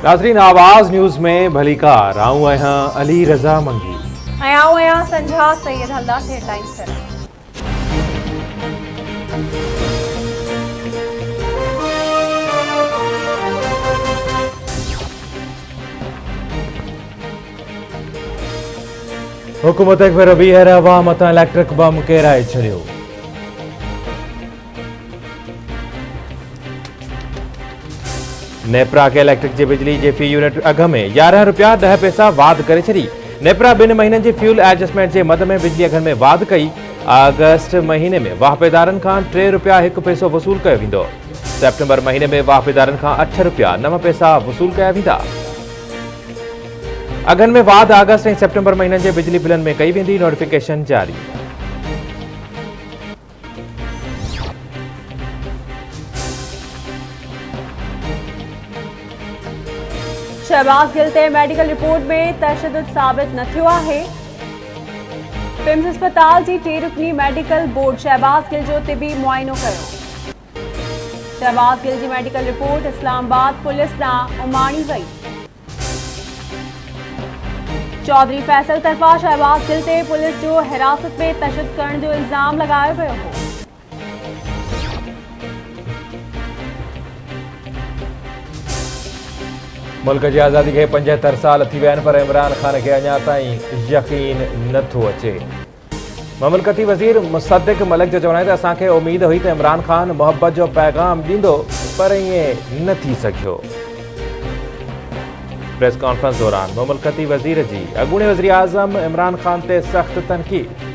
नाज़रीन आवाज़ न्यूज़ में भली कार आऊं आहियां अली रज़ा मंगी आऊं आहियां संझा सैयद हलदार हेडलाइंस कर हुकूमत में रबी हवा मत इलेक्ट्रिक बम केराए छड़ियो। नेपरा के इलेक्ट्रिक जी बिजली के फी यूनिट अघ में 11 रुपया 10 पैसा वाध करे छड़ी। नेपरा 2 महीननि जे फ्यूल एडजस्टमेंट के मद में बिजली अघन में वाध कई। अगस्त महीने में वाहपेदारन का 3 रुपया 1 पैसो वसूल किया वेंदो। सेप्टेम्बर महीने में वाहपेदारन का 8 रुपया 9 पैसा वसूल किया वेंदा। अघन में वाध अगस्त और सेप्टेम्बर महीननि के बिजली बिलन में कई वेंदी। नोटिफिकेशन जारी। शहबाज गिल ते मेडिकल रिपोर्ट में तशद्दुद साबित न थियो आहे। पिम्स अस्पताल जी 3 रुकनी मेडिकल बोर्ड शहबाज गिल जो तिबी मुआइनो कयो। शहबाज गिल जी मेडिकल रिपोर्ट इस्लामाबाद पुलिस ॾांहुं उमाणी वई। चौधरी फैसल तरफा शहबाज गिल ते पुलिस जो हिरासत में तशद्दुद करण जो इल्जाम लगायो वियो हो। मुल्क की आज़ादी के 75 साल थी विया पर इमरान खान के अञा ताईं यकीन नथो अचे। ममलकती वज़ीर मुसद्दिक़ मलिक जो चवण आहे त असांखे उम्मीद हुई त इमरान खान मोहब्बत जो पैगाम ॾींदो पर ईअं न थी सघियो। प्रेस कॉन्फ्रेंस दौरान ममलकती वज़ीर जी अॻूणे वज़ीर आज़म इमरान खान ते सख़्त तनक़ीद।